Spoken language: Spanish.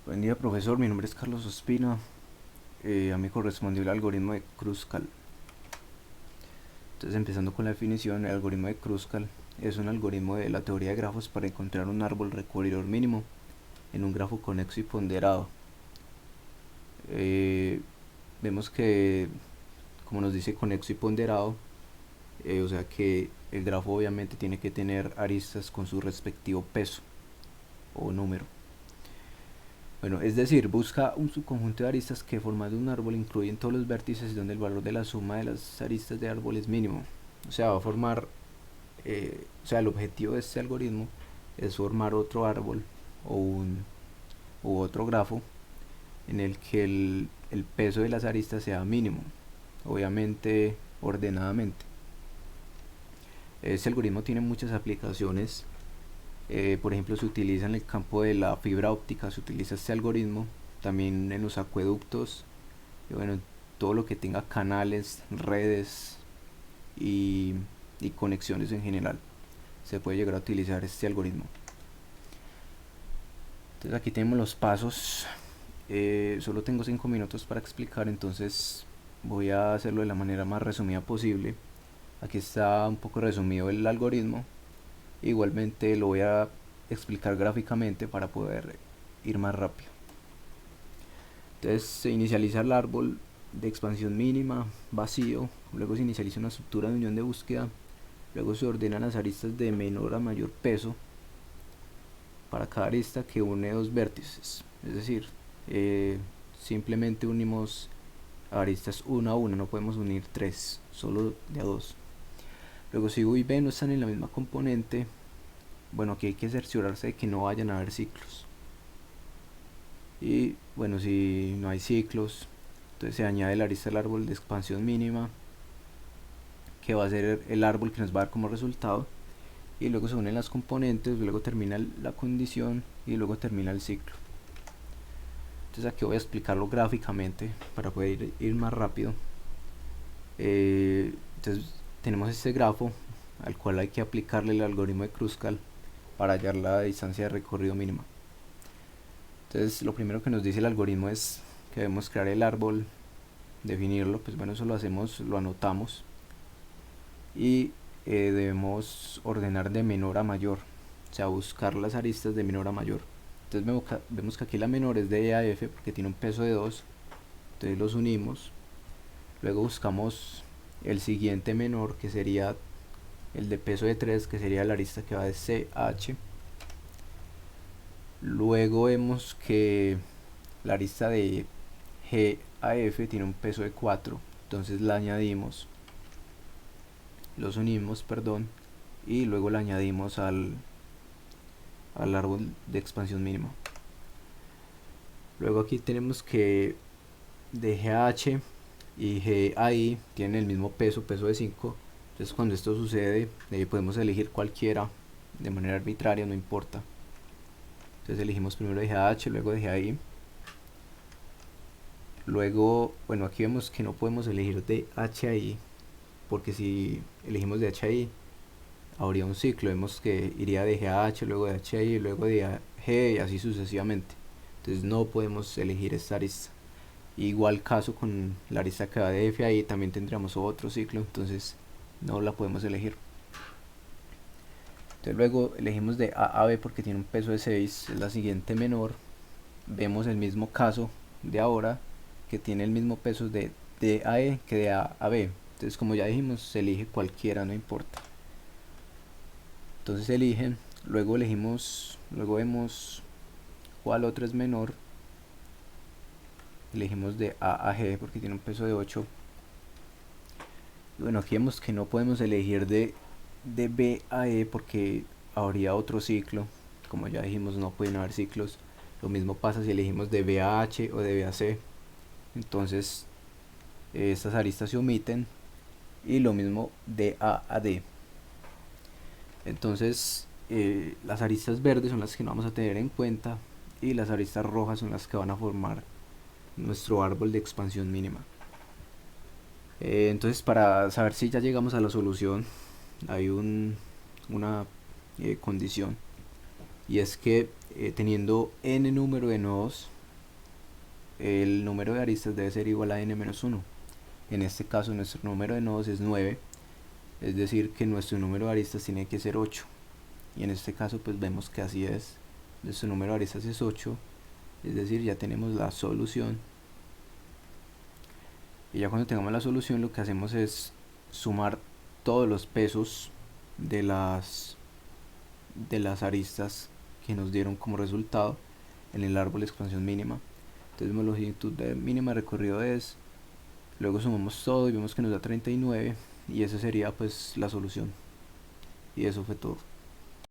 Buen día, profesor. Mi nombre es Carlos Ospina. A mí correspondió el algoritmo de Kruskal. Entonces, empezando con la definición, el algoritmo de Kruskal es un algoritmo de la teoría de grafos para encontrar un árbol recorrido mínimo en un grafo conexo y ponderado. Vemos que, como nos dice conexo y ponderado, o sea que el grafo obviamente tiene que tener aristas con su respectivo peso o número. Bueno, es decir, busca un subconjunto de aristas que formando un árbol incluyen todos los vértices donde el valor de la suma de las aristas de árbol es mínimo. O sea, va a formar, o sea, el objetivo de este algoritmo es formar otro árbol o u otro grafo en el que el peso de las aristas sea mínimo, obviamente ordenadamente. Este algoritmo tiene muchas aplicaciones. Por ejemplo, se utiliza en el campo de la fibra óptica, se utiliza este algoritmo, también en los acueductos, y bueno, todo lo que tenga canales, redes y, y conexiones en general, se puede llegar a utilizar este algoritmo. Entonces aquí tenemos los pasos. Solo tengo 5 minutos para explicar, entonces voy a hacerlo de la manera más resumida posible. Aquí está un poco resumido el algoritmo. Igualmente lo voy a explicar gráficamente para poder ir más rápido. Entonces se inicializa el árbol de expansión mínima, vacío, luego se inicializa una estructura de unión de búsqueda, luego se ordenan las aristas de menor a mayor peso para cada arista que une dos vértices, es decir, simplemente unimos aristas una a una, no podemos unir tres, solo de a dos. Luego si U y B no están en la misma componente, bueno, aquí hay que cerciorarse de que no vayan a haber ciclos. Y bueno, si no hay ciclos, entonces se añade la arista del árbol de expansión mínima, que va a ser el árbol que nos va a dar como resultado, y luego se unen las componentes, luego termina la condición y luego termina el ciclo. Entonces aquí voy a explicarlo gráficamente para poder ir más rápido. Entonces tenemos este grafo al cual hay que aplicarle el algoritmo de Kruskal para hallar la distancia de recorrido mínima. Entonces lo primero que nos dice el algoritmo es que debemos crear el árbol, definirlo, pues bueno, eso lo hacemos, lo anotamos, y debemos ordenar de menor a mayor, o sea, buscar las aristas de menor a mayor. Entonces vemos que aquí la menor es de E a F porque tiene un peso de 2, entonces los unimos, luego buscamos el siguiente menor, que sería el de peso de 3, que sería la arista que va de C a H. Luego vemos que la arista de G a F tiene un peso de 4, entonces la añadimos, los unimos, perdón, y luego la añadimos al árbol de expansión mínima. Luego aquí tenemos que de GH y GAI tienen el mismo peso, peso de 5. Entonces cuando esto sucede, podemos elegir cualquiera de manera arbitraria, no importa. Entonces elegimos primero de GH, luego de GAI. Luego, bueno, aquí vemos que no podemos elegir de HI, porque si elegimos de HI habría un ciclo. Vemos que iría de GH, luego de HI, luego de G y así sucesivamente. Entonces no podemos elegir esta arista. Igual caso con la arista que va de F ahí, también tendríamos otro ciclo, entonces no la podemos elegir. Entonces luego elegimos de A a B porque tiene un peso de 6, es la siguiente menor. Vemos el mismo caso de ahora, que tiene el mismo peso de D a E que de A a B. Entonces como ya dijimos, se elige cualquiera, no importa. Entonces eligen, luego elegimos, luego vemos cuál otro es menor. Elegimos de A a G porque tiene un peso de 8. Y bueno, aquí vemos que no podemos elegir de B a E porque habría otro ciclo. Como ya dijimos, no pueden haber ciclos. Lo mismo pasa si elegimos de B a H o de B a C. Entonces estas aristas se omiten. Y lo mismo de A a D. Entonces las aristas verdes son las que no vamos a tener en cuenta, y las aristas rojas son las que van a formar nuestro árbol de expansión mínima. Entonces, para saber si ya llegamos a la solución, hay una condición, y es que teniendo n número de nodos, el número de aristas debe ser igual a n-1. En este caso nuestro número de nodos es 9, es decir que nuestro número de aristas tiene que ser 8, y en este caso pues vemos que así es. Nuestro número de aristas es 8, es decir, ya tenemos la solución. Y ya cuando tengamos la solución, lo que hacemos es sumar todos los pesos de las aristas que nos dieron como resultado en el árbol de expansión mínima. Entonces la longitud de mínima de recorrido es, luego sumamos todo y vemos que nos da 39, y esa sería pues la solución. Y eso fue todo.